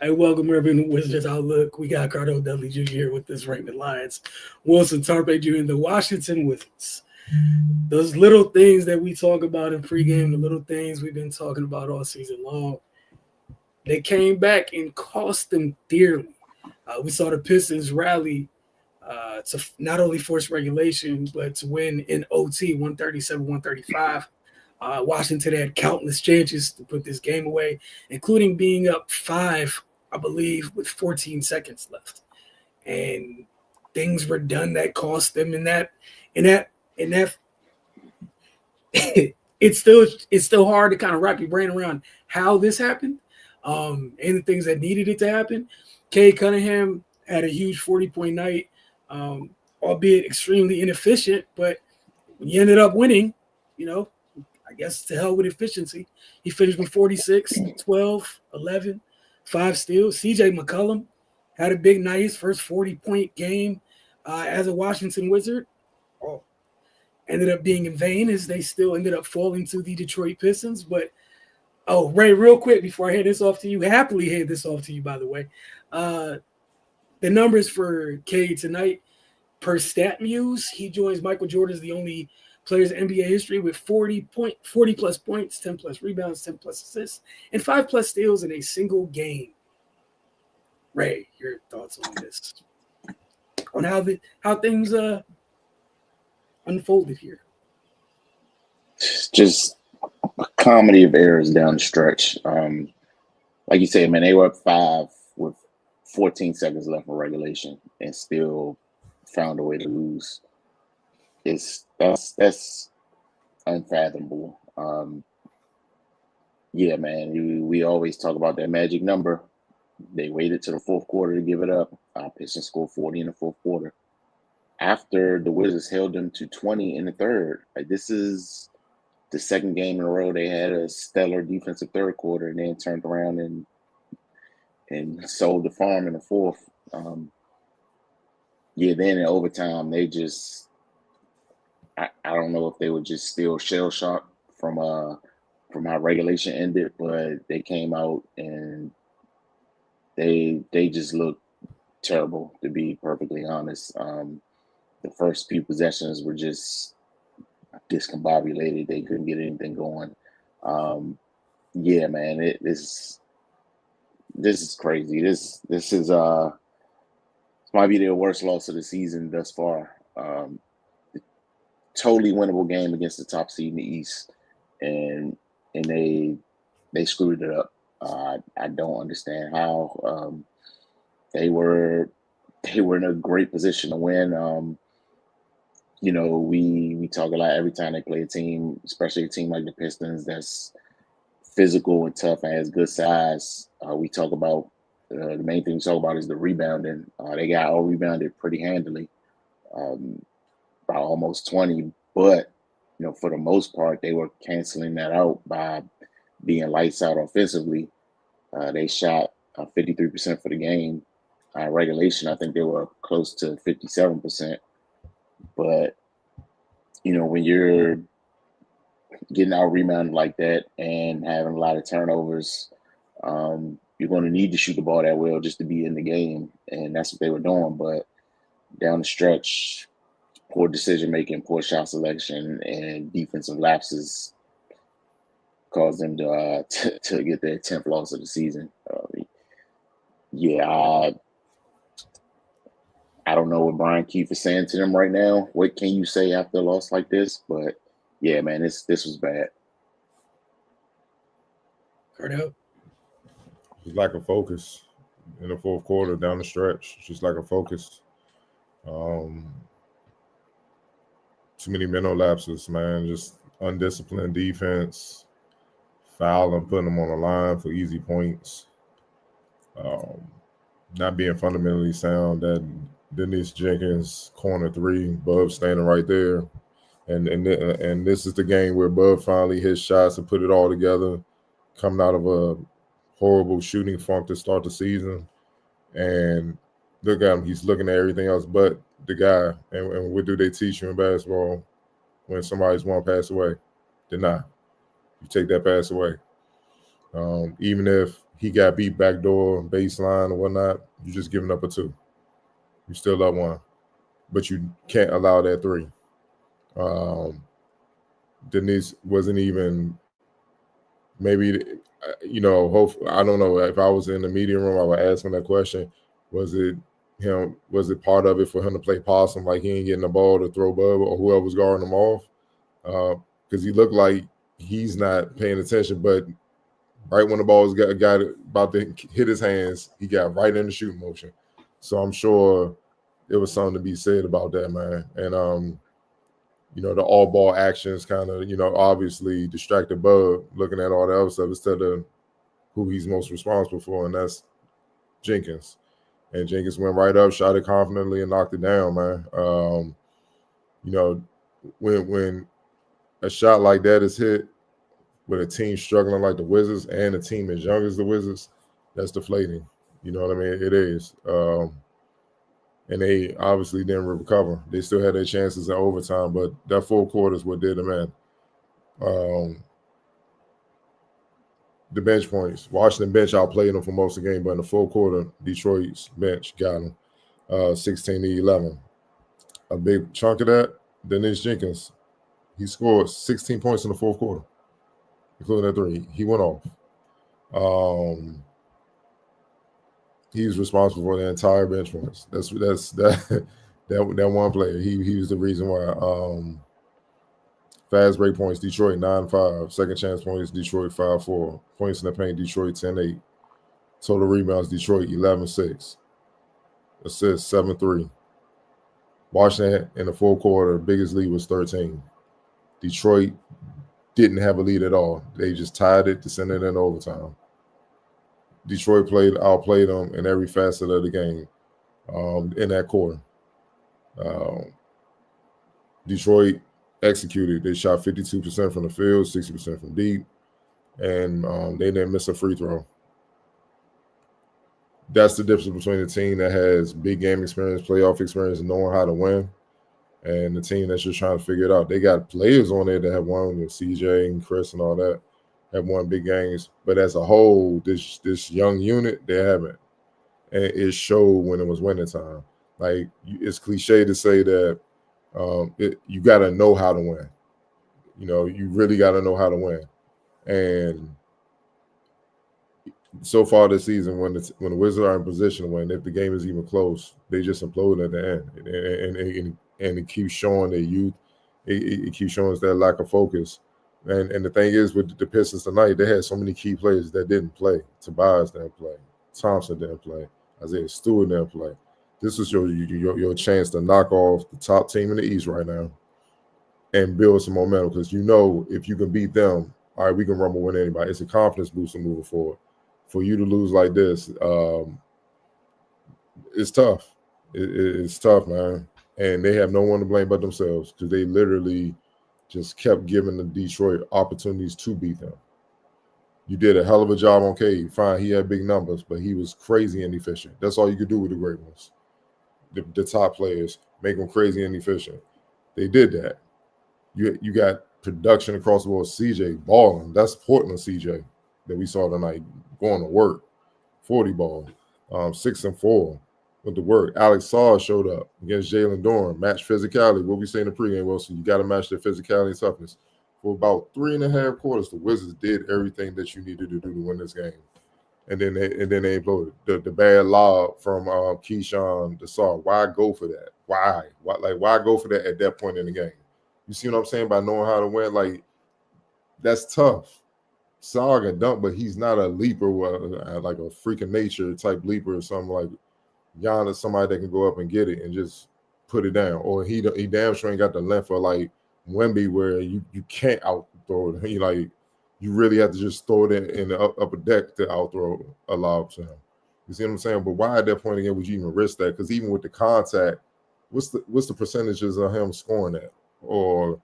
Hey, welcome everyone to Wizards Outlook. We got Cardo Dudley Jr. here with this Raymond Lions, Wilson Tarpe Jr. and the Washington Wizards. Those little things that we talk about in pregame, the little things we've been talking about all season long, they came back and cost them dearly. We saw the Pistons rally to not only force regulation, but to win in OT 137-135. Washington had countless chances to put this game away, including being up 5, I believe, with 14 seconds left. And things were done that cost them in that it's still hard to kind of wrap your brain around how this happened, and the things that needed it to happen. Cade Cunningham had a huge 40-point night, albeit extremely inefficient, but when you ended up winning, I guess to hell with efficiency. He finished with 46, 12, 11, 5 steals. CJ McCollum had a big night, his first 40-point game as a Washington Wizard. Ended up being in vain as they still ended up falling to the Detroit Pistons. But, Ray, real quick before I hand this off to you, happily hand this off to you, by the way. The numbers for Cade tonight, per StatMuse, he joins Michael Jordan as the only players in NBA history with 40-plus points, 10-plus rebounds, 10-plus assists, and 5-plus steals in a single game. Ray, your thoughts on this? On how things unfolded here? Just a comedy of errors down the stretch. Like you said, man, they were up 5 with 14 seconds left in regulation and still found a way to lose. That's unfathomable. Yeah, man, we always talk about that magic number. They waited to the fourth quarter to give it up. Pistons scored 40 in the fourth quarter. After the Wizards held them to 20 in the third. This is the second game in a row they had a stellar defensive third quarter and then turned around and sold the farm in the fourth. Then in overtime, they just I don't know if they were just still shell shocked from how regulation ended, but they came out and they just looked terrible, to be perfectly honest. The first few possessions were just discombobulated. They couldn't get anything going. Yeah, man, this is crazy. This might be their worst loss of the season thus far. Totally winnable game against the top seed in the East, and they screwed it up. I don't understand how. They were in a great position to win. We talk a lot every time they play a team, especially a team like the Pistons that's physical and tough and has good size. We talk about the main thing we talk about is the rebounding. They got all rebounded pretty handily. By almost 20, but for the most part, they were canceling that out by being lights out offensively. They shot 53% for the game. Regulation, I think they were close to 57%. But when you're getting out rebounded like that and having a lot of turnovers, you're going to need to shoot the ball that well just to be in the game, and that's what they were doing. But down the stretch, poor decision-making, poor shot selection, and defensive lapses caused them to get their 10th loss of the season. I don't know what Brian Keefe is saying to them right now. What can you say after a loss like this? But, yeah, man, this was bad. Cardo? Just lack of focus in the fourth quarter down the stretch. Just lack of focus. Too many mental lapses, man. Just undisciplined defense, fouling, putting them on the line for easy points. Not being fundamentally sound. That Dennis Jenkins corner 3, Bub standing right there, and this is the game where Bub finally hits shots and put it all together, coming out of a horrible shooting funk to start the season, and look at him. He's looking at everything else but the guy. And what do they teach you in basketball when somebody's one pass away? Deny. You take that pass away. Even if he got beat backdoor, baseline, or whatnot, you're just giving up a 2. You still up 1, but you can't allow that 3. Denise wasn't even maybe, I don't know. If I was in the media room, I would ask him that question. Was it him? Was it part of it for him to play possum, like he ain't getting the ball to throw Bub or whoever was guarding him off? Because he looked like he's not paying attention, but right when the ball got about to hit his hands, he got right in the shooting motion. So I'm sure there was something to be said about that, man. And the all ball actions kind of, obviously distracted Bub looking at all the other stuff instead of who he's most responsible for, and that's Jenkins. And Jenkins went right up, shot it confidently, and knocked it down, man. When a shot like that is hit with a team struggling like the Wizards and a team as young as the Wizards, that's deflating. You know what I mean? It is. And they obviously didn't recover. They still had their chances in overtime, but that 4 quarters what did them in. The bench points. Washington bench outplayed them for most of the game, but in the 4th quarter, Detroit's bench got them 16-11. A big chunk of that, Dennis Jenkins, he scored 16 points in the 4th quarter, including that 3. He went off. He's responsible for the entire bench points. That one player. He was the reason why. Fast break points, Detroit 9-5. Second chance points, Detroit 5-4. Points in the paint, Detroit 10-8. Total rebounds, Detroit 11-6. Assists 7-3. Washington in the 4th quarter, biggest lead was 13. Detroit didn't have a lead at all. They just tied it to send it in overtime. Detroit outplayed them in every facet of the game in that quarter. Detroit executed. They shot 52% from the field, 60% from deep, and they didn't miss a free throw. That's the difference between a team that has big game experience, playoff experience, and knowing how to win, and the team that's just trying to figure it out. They got players on there that have won, with CJ and Chris and all that, have won big games. But as a whole, this young unit, they haven't. And it showed when it was winning time. Like, it's cliche to say that you got to know how to win. You really got to know how to win. And so far this season, when the Wizards are in position to win, if the game is even close, they just implode at the end. And it keeps showing their youth. It keeps showing us that lack of focus. And the thing is, with the Pistons tonight, they had so many key players that didn't play. Tobias didn't play. Thompson didn't play. Isaiah Stewart didn't play. This was your chance to knock off the top team in the East right now and build some momentum, because if you can beat them, all right, we can rumble with anybody. It's a confidence booster moving forward. For you to lose like this, it's tough. It's tough, man. And they have no one to blame but themselves, because they literally just kept giving the Detroit opportunities to beat them. You did a hell of a job on Cade. Fine, he had big numbers, but he was crazy inefficient. That's all you could do with the great ones. The top players, make them crazy and efficient. They did that. You got production across the board. CJ balling. That's Portland CJ that we saw tonight, going to work. 40 ball. 6-4 with the work. Alex Saw showed up against Jalen Dorn. Match physicality. What we say in the pregame, Wilson, you got to match their physicality and toughness. For about 3.5 quarters, the Wizards did everything that you needed to do to win this game. And then they imploded. The bad lob from Keyshawn Desar. Why go for that? Why go for that at that point in the game? You see what I'm saying? By knowing how to win, like, that's tough. Saw can dunk, but he's not a leaper, like a freak of nature type leaper or something like Giannis, somebody that can go up and get it and just put it down. Or he damn sure ain't got the length for like Wemby, where you can't out throw it. You really have to just throw it in the upper deck to out throw a lob to him. You see what I'm saying? But why at that point again would you even risk that? Because even with the contact, what's the percentages of him scoring that? Or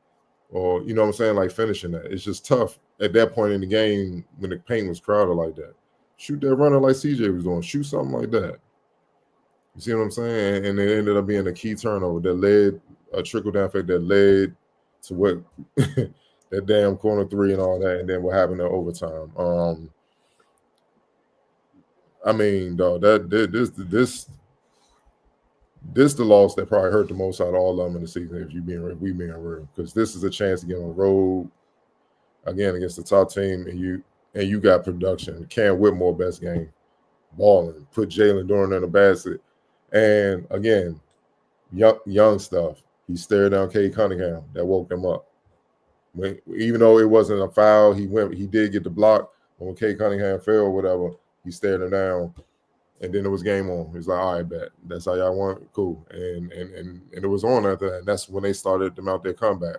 you know what I'm saying, like finishing that? It's just tough at that point in the game when the paint was crowded like that. Shoot that runner like CJ was doing. Shoot something like that. You see what I'm saying? And it ended up being a key turnover that led a trickle-down effect that led to what that damn corner 3 and all that, and then what happened in overtime. I mean, dog, this the loss that probably hurt the most out of all of them in the season. If we being real, because this is a chance to get on the road again against the top team, and you got production. Cam Whitmore best game, balling, put Jalen Duran in the basket, and again, young stuff. He stared down Cade Cunningham. That woke him up. Even though it wasn't a foul, he did get the block. But when Cade Cunningham fell or whatever, he stared him down. And then it was game on. He's like, all right, bet. That's how y'all want? Cool. And it was on after that. And that's when they started them out their comeback.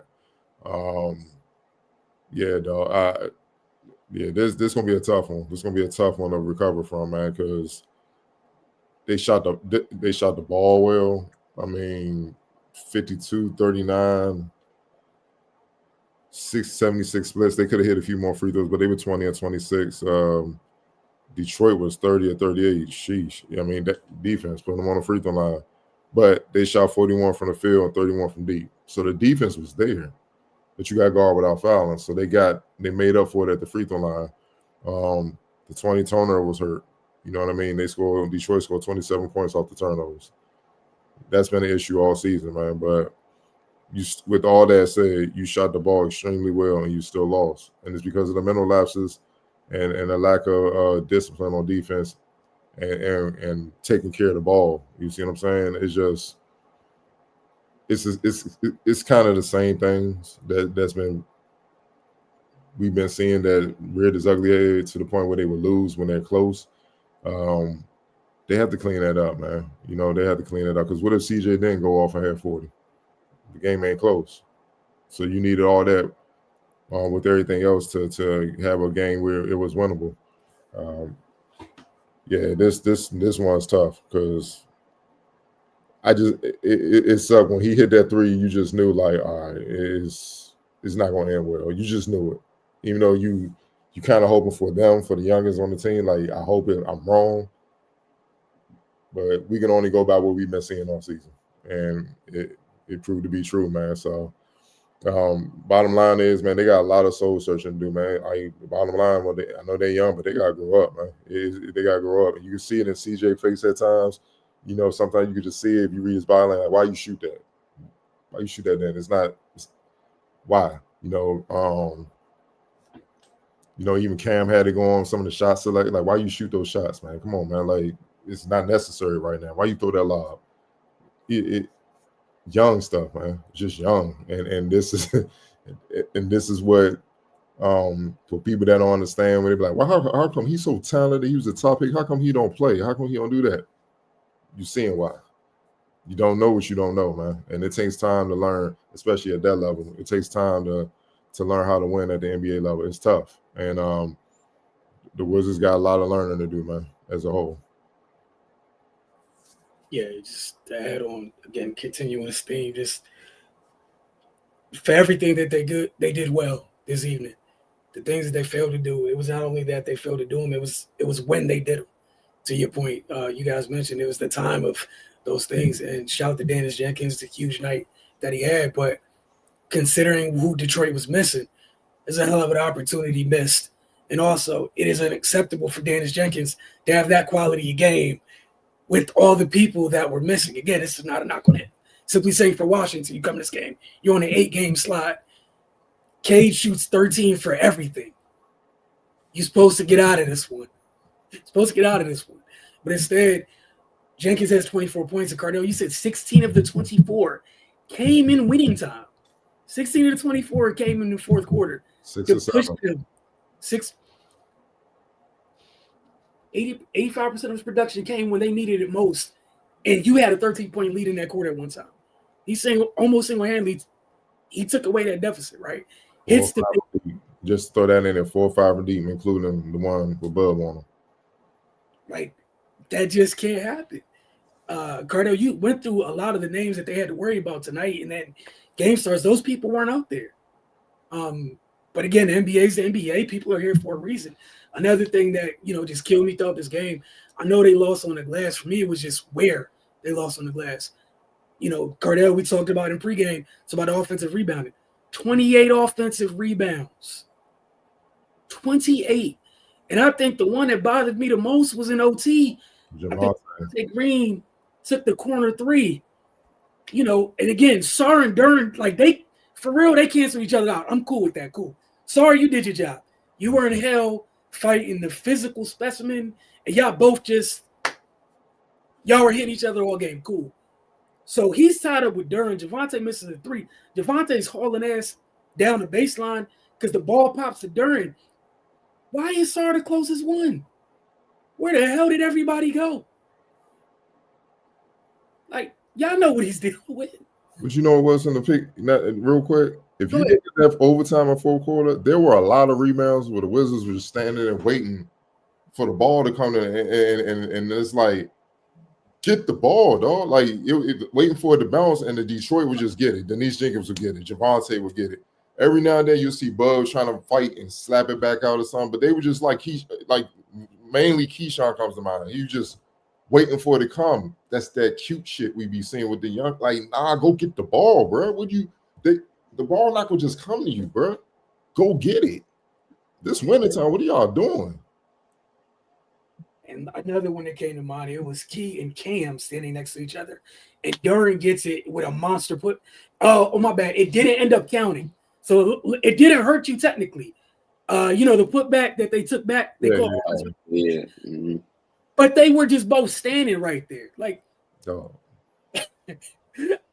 Yeah, dog. This gonna be a tough one. This gonna be a tough one to recover from, man, because they shot the ball well. I mean, 52, 39, 76 splits. They could have hit a few more free throws, but they were 20 and 26. Detroit was 30 or 38. Sheesh. I mean, that defense put them on the free throw line. But they shot 41 from the field and 31 from deep. So the defense was there. But you got guard without fouling. So they made up for it at the free throw line. The 20 turnover was hurt. You know what I mean? Detroit scored 27 points off the turnovers. That's been an issue all season, man. But with all that said, you shot the ball extremely well and you still lost. And it's because of the mental lapses and a lack of discipline on defense and taking care of the ball. You see what I'm saying? It's just it's kind of the same things we've been seeing that reared its ugly head to the point where they would lose when they're close. They have to clean that up, man. You know, they have to clean it up, because what if CJ didn't go off and had 40? The game ain't close. So you needed all that with everything else to have a game where it was winnable. This one's tough, because it sucked when he hit that three. You just knew, like, all right, it's not going to end well. You just knew it, even though you kind of hoping for them, for the youngest on the team. Like, I hope I'm wrong, but we can only go by what we've been seeing all season, and it proved to be true, man. So, bottom line is, man, they got a lot of soul searching to do, man. Bottom line, I know they're young, but they gotta grow up, man. They gotta grow up, and you can see it in CJ face at times. You know, sometimes you can just see it if you read his body language. Like, why you shoot that? Why you shoot that? Then why? Even Cam had to go on some of the shots select. Like, why you shoot those shots, man? Come on, man. Like, it's not necessary right now. Why you throw that lob? Young stuff, man. Just young, and this is what for people that don't understand, when they be like, well, how come he's so talented? He was a top pick. How come he don't play? How come he don't do that? You seeing why? You don't know what you don't know, man. And it takes time to learn, especially at that level. It takes time to learn how to win at the NBA level. It's tough, and the Wizards got a lot of learning to do, man, as a whole. Yeah, just to add on, again, continuing this theme, just for everything that they did well this evening. The things that they failed to do, it was not only that they failed to do them, it was when they did them. To your point, you guys mentioned it was the time of those things. And shout out to Dennis Jenkins, the huge night that he had. But considering who Detroit was missing, it's a hell of an opportunity missed. And also, it is unacceptable for Dennis Jenkins to have that quality of game with all the people that were missing. Again, this is not a knock on it. Simply saying, for Washington, you come to this game, you're on an 8-game slot. Cade shoots 13 for everything. You're supposed to get out of this one. But instead, Jenkins has 24 points. And Cardell, you said 16 of the 24 came in winning time. 16 of the 24 came in the fourth quarter. 6 or 7. 85% of his production came when they needed it most. And you had a 13-point lead in that quarter at one time. He's saying almost single-handedly, he took away that deficit, right? Just throw that in there, 4 or 5 deep, including the one with Bub on them. Like, that just can't happen. Cardell, you went through a lot of the names that they had to worry about tonight, and then game starts. Those people weren't out there. But again, the NBA's the NBA. People are here for a reason. Another thing that, just killed me throughout this game, I know they lost on the glass. For me, it was just where they lost on the glass. Cardell, we talked about in pregame. It's about offensive rebounding. 28 offensive rebounds. 28. And I think the one that bothered me the most was in OT. I think Javonte Green took the corner 3. You know, and again, Sar and Duren, like they for real, they cancel each other out. I'm cool with that. Cool. Sorry, you did your job. You were in hell fighting the physical specimen, and y'all both y'all were hitting each other all game. Cool. So he's tied up with Duren. Javonte misses a 3. Javonte's hauling ass down the baseline because the ball pops to Duren. Why is Sar the closest one? Where the hell did everybody go? Like, y'all know what he's dealing with. But you know what was in the pick? Real quick, if you look at that overtime in 4th quarter, there were a lot of rebounds where the Wizards were just standing and waiting for the ball to come in, and it's like, get the ball, dog. Like waiting for it to bounce, and the Detroit would just get it. Denise Jenkins would get it. Javonte would get it. Every now and then you'll see Bubs trying to fight and slap it back out or something, but they were just like mainly Keyshawn comes to mind. He was just waiting for it to come. That's that cute shit we be seeing with the young. Like, nah, go get the ball, bro. The ball not gonna just come to you, bro. Go get it. This wintertime, what are y'all doing? And another one that came to mind, it was Key and Cam standing next to each other. And Duren gets it with a monster put. Oh, my bad. It didn't end up counting. So it didn't hurt you technically. You know, the putback that they took back, they called. Yeah. Mm-hmm. But they were just both standing right there. Like, oh.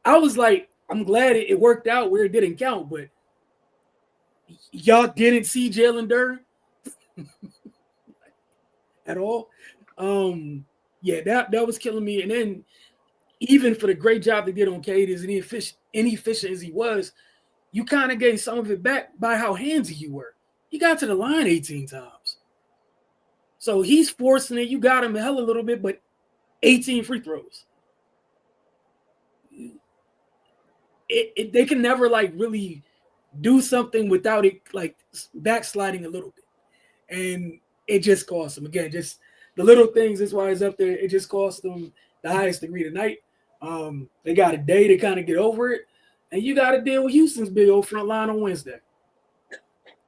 I was like, I'm glad it worked out where it didn't count, but y'all didn't see Jalen Duren at all. Yeah, that was killing me. And then even for the great job they did on Cade, as inefficient as he was, you kind of gave some of it back by how handsy you were. He got to the line 18 times. So he's forcing it. You got him a hell a little bit, but 18 free throws. They can never like really do something without it like backsliding a little bit. And it just cost them. Again, just the little things, that's why it's up there. It just cost them the highest degree tonight. They got a day to kind of get over it. And you got to deal with Houston's big old front line on Wednesday.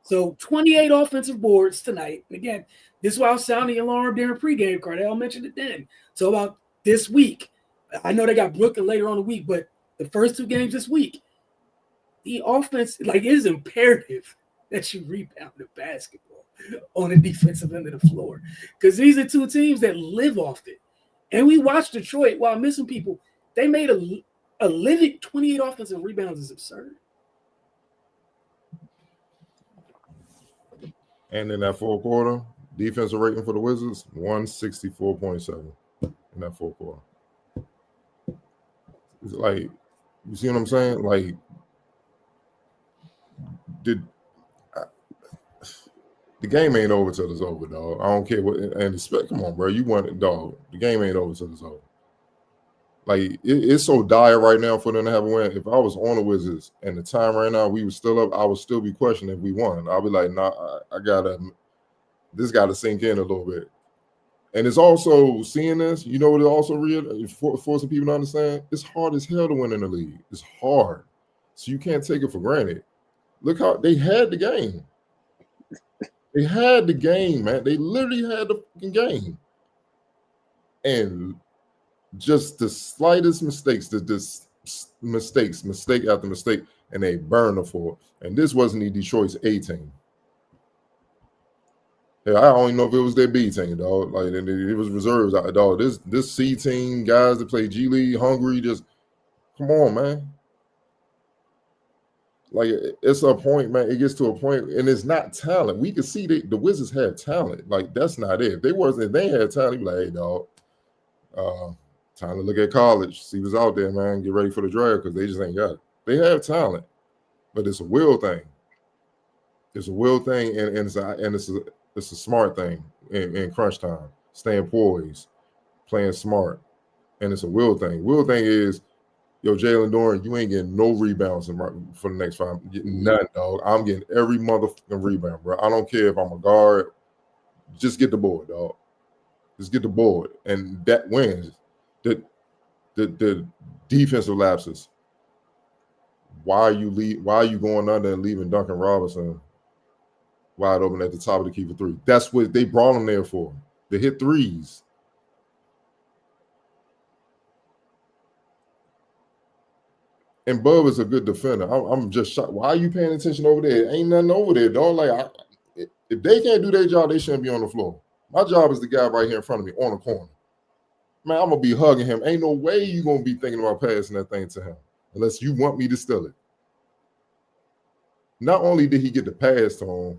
So 28 offensive boards tonight. And again, this is why I was sounding the alarm during pregame. Cardell mentioned it then. So about this week, I know they got Brooklyn later on the week, but the first 2 games this week, the offense, like, it is imperative that you rebound the basketball on the defensive end of the floor. Because these are 2 teams that live off it. And we watched Detroit while missing people. They made a living 28 offensive rebounds is absurd. And in that 4th quarter, defensive rating for the Wizards, 164.7 in that 4th quarter. It's like, you see what I'm saying? Like, the game ain't over till it's over, dog. I don't care what, and come on, bro. You want it, dog. The game ain't over till it's over. Like, it's so dire right now for them to have a win. If I was on the Wizards and the time right now we were still up, I would still be questioning if we won. I'll be like, nah, this got to sink in a little bit. And it's also seeing this, you know what it also forcing people to understand? It's hard as hell to win in the league. It's hard. So you can't take it for granted. Look how they had the game. They had the game, man. They literally had the fucking game. And just the slightest mistakes, mistake after mistake, and they burn the floor. And this wasn't the Detroit's A team. Yeah, I don't even know if it was their B team, dog. Like, it was reserves, dog. This C team, guys that play G League, hungry, just come on, man. Like, it's a point, man. It gets to a point, and it's not talent. We can see the Wizards have talent. Like, that's not it. If they had talent, you'd be like, hey, dog, time to look at college, see what's out there, man. Get ready for the draft because they just ain't got it. They have talent, but it's a will thing. It's a will thing, and it's a smart thing in crunch time. Staying poised, playing smart, and it's a will thing. Will thing is, yo, Jalen Duren, you ain't getting no rebounds for the next 5. Getting nothing, dog. I'm getting every motherfucking rebound, bro. I don't care if I'm a guard. Just get the board, dog. Just get the board, and that wins. The defensive lapses. Why are you going under and leaving Duncan Robinson wide open at the top of the key for three. That's what they brought him there for. To hit threes. And Bub is a good defender. I'm just shocked. Why are you paying attention over there? Ain't nothing over there, dog. Like, if they can't do their job, they shouldn't be on the floor. My job is the guy right here in front of me on the corner. Man, I'm going to be hugging him. Ain't no way you're going to be thinking about passing that thing to him unless you want me to steal it. Not only did he get the pass to him,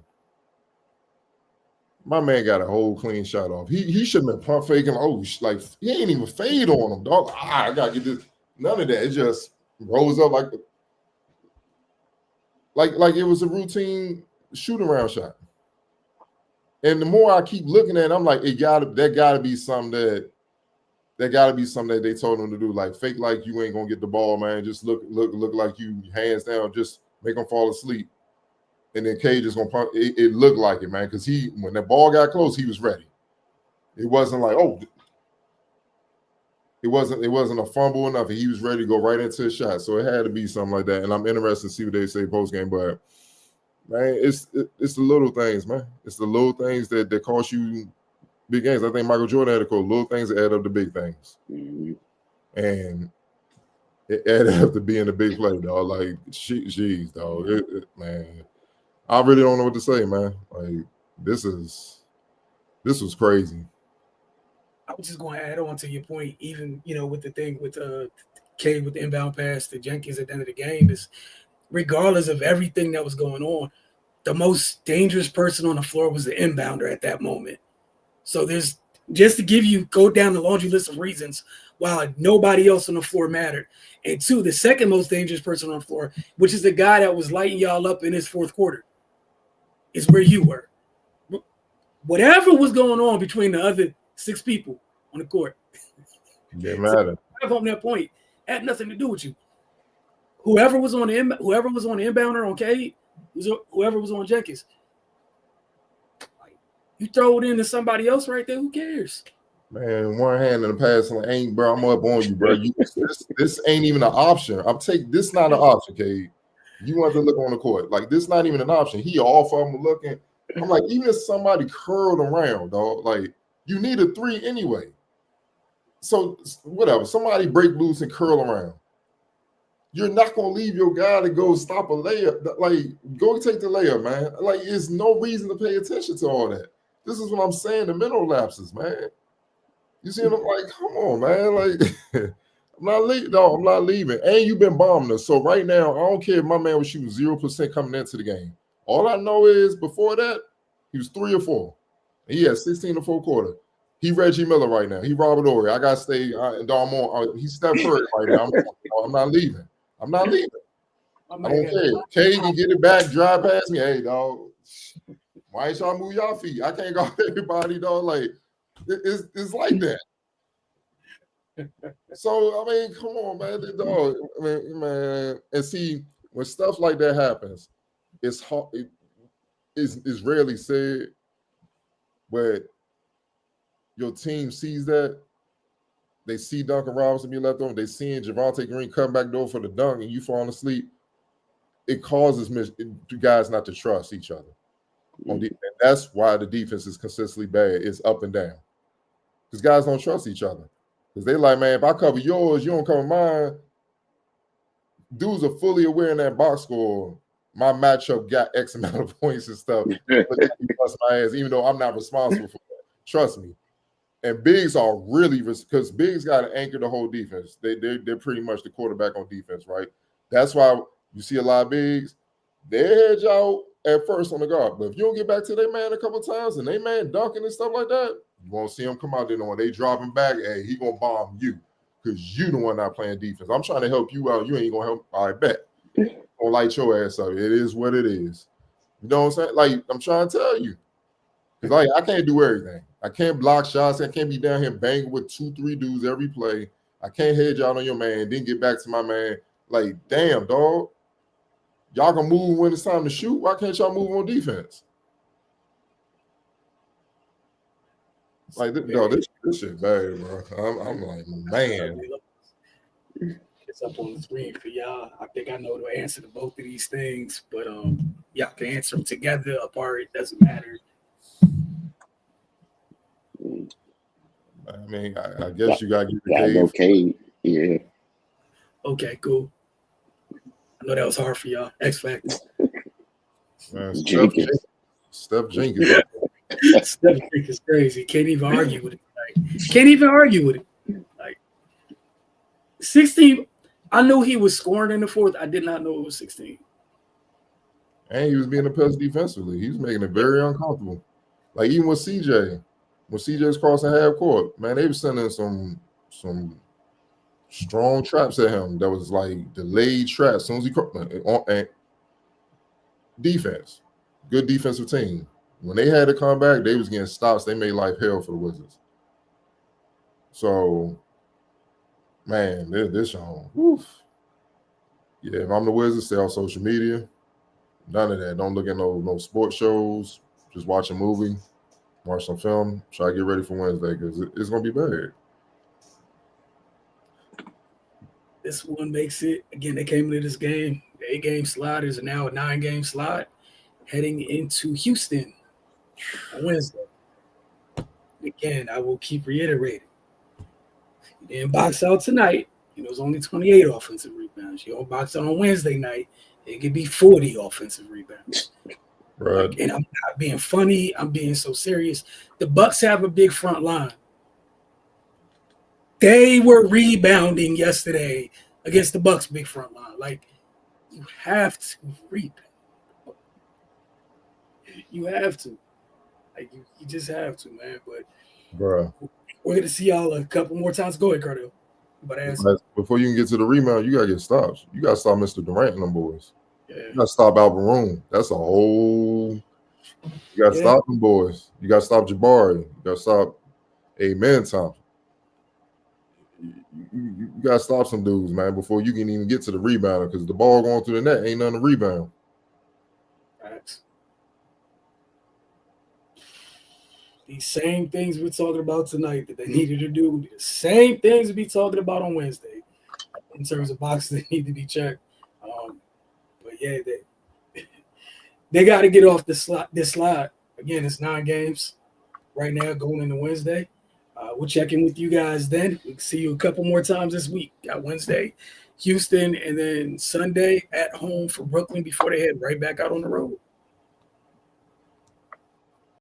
my man got a whole clean shot off. He shouldn't have pump faking. Oh, like, he ain't even fade on him, dog. I got to get this. None of that. It just rose up like it was a routine shoot around shot. And the more I keep looking at it, I'm like, that gotta be something that they told him to do. Like, fake like you ain't gonna get the ball, man. Just look like you hands down, just make him fall asleep. And then Cage is gonna pump. It looked like it, man, because when that ball got close, he was ready. It wasn't like, oh, it wasn't a fumble enough. He was ready to go right into a shot. So it had to be something like that. And I'm interested to see what they say post game. But man, it's the little things, man. It's the little things that cost you big games. I think Michael Jordan had a quote: "Little things that add up to big things." Mm-hmm. And it added up to being a big play, dog. Like, jeez, dog. Man, I really don't know what to say, man. Like, this was crazy. I was just going to add on to your point, even, with the thing with K with the inbound pass to Jenkins at the end of the game, is regardless of everything that was going on, the most dangerous person on the floor was the inbounder at that moment. So there's, just to go down the laundry list of reasons why nobody else on the floor mattered. And two, the second most dangerous person on the floor, which is the guy that was lighting y'all up in his fourth quarter, is where you were. Whatever was going on between the other 6 people on the court, Didn't matter. On that point, had nothing to do with you. Whoever was on the inbounder on Cade, whoever was on Jenkins, you throw it into somebody else right there. Who cares? Man, one hand in the pass ain't, bro. I'm up on you, bro. This ain't even an option. This not an option, Cade. You want to look on the court. Like, this not even an option. He off of him looking. I'm like, even if somebody curled around, dog, like, you need a 3 anyway. So whatever, somebody break loose and curl around. You're not gonna leave your guy to go stop a layup. Like, go take the layup, man. Like, there's no reason to pay attention to all that. This is what I'm saying, the mental lapses, man. You see what I'm like? Come on, man. Like, I'm not leaving. No, I'm not leaving. And you've been bombing us. So right now, I don't care if my man was shooting 0% coming into the game. All I know is before that, he was 3 or 4. And he had 16 or 4 quarter. He Reggie Miller right now. He Robert Horry. I got to stay. He's Steph Curry right now. I'm not leaving. I'm not leaving. I don't care. Kay can get it back, drive past me. Hey, dog, why ain't y'all move y'all feet? I can't go everybody, dog. Like, it's like that. So, I mean, come on, man. Dog, I mean, man. And see, when stuff like that happens, it's hard. It's rarely said, but your team sees that. They see Duncan Robinson be left on. They seeing Javonte Green come back door for the dunk and you falling asleep. It causes you guys not to trust each other. And that's why the defense is consistently bad. It's up and down. Because guys don't trust each other. Because they like, man, if I cover yours, you don't cover mine. Dudes are fully aware in that box score. My matchup got X amount of points and stuff. Bust my ass, even though I'm not responsible for that. Trust me. And bigs are really, because bigs got to anchor the whole defense. They're pretty much the quarterback on defense, right? That's why you see a lot of bigs. They hedge out at first on the guard. But if you don't get back to their man a couple of times and they man dunking and stuff like that, you won't see him come out there. When they drop him back, hey, he going to bomb you because you the one not playing defense. I'm trying to help you out. You ain't going to help. I bet. Gonna light your ass up. It is what it is. You know what I'm saying? Like, I'm trying to tell you. Because, like, I can't do everything. I can't block shots. I can't be down here banging with 2-3 dudes every play. I can't hedge out on your man, then get back to my man. Like, damn, dog. Y'all can move when it's time to shoot. Why can't y'all move on defense? Like, this shit bad, bro. I'm like, man. this up on the screen for y'all. I think I know the answer to both of these things, but y'all can answer them together, apart. It doesn't matter. I mean, I guess you gotta get the Gotta go cave. Cade. Yeah. Okay, cool. I know that was hard for y'all. X Factor. Man, Jenkins. Steph Jenkins. Steph Curry is crazy. Can't even argue with it. Can't even argue with it. Like 16. I knew he was scoring in the fourth. I did not know it was 16. And he was being a pest defensively. He was making it very uncomfortable. Like even with CJ, when CJ's crossing half court, man, they were sending some strong traps at him. That was like delayed traps. As soon as he on defense, good defensive team. When they had to come back, they was getting stops. They made life hell for the Wizards. So, man, this on. Yeah, if I'm the Wizards, stay off social media. None of that. Don't look at no sports shows. Just watch a movie, watch some film. Try to get ready for Wednesday because it's gonna be bad. This one makes it. Again, they came into this game. The 8-game slot is now a 9-game slot heading into Houston on Wednesday. Again, I will keep reiterating. You didn't box out tonight. It was only 28 offensive rebounds. You don't box out on Wednesday night, it could be 40 offensive rebounds. Right. Like, and I'm not being funny. I'm being so serious. The Bucks have a big front line. They were rebounding yesterday against the Bucks' big front line. Like, you have to rebound. You have to. Like, you just have to, man. But Bruh. we're going to see y'all a couple more times. Go ahead, Cardell. Before you can get to the rebound, you got to get stops. You got to stop Mr. Durant and them boys. Yeah. You got to stop Alvaroon. That's a whole. You got to stop them boys. You got to stop Jabari. You got to stop Amen Thompson. You got to stop some dudes, man, before you can even get to the rebounder because the ball going through the net ain't nothing to rebound. Facts. These same things we're talking about tonight that they needed to do, the same things to be talking about on Wednesday in terms of boxes that need to be checked. But yeah, they got to get off this slide. Again, it's 9 games right now going into Wednesday. We'll check in with you guys then. We'll see you a couple more times this week. Got Wednesday, Houston, and then Sunday at home for Brooklyn before they head right back out on the road.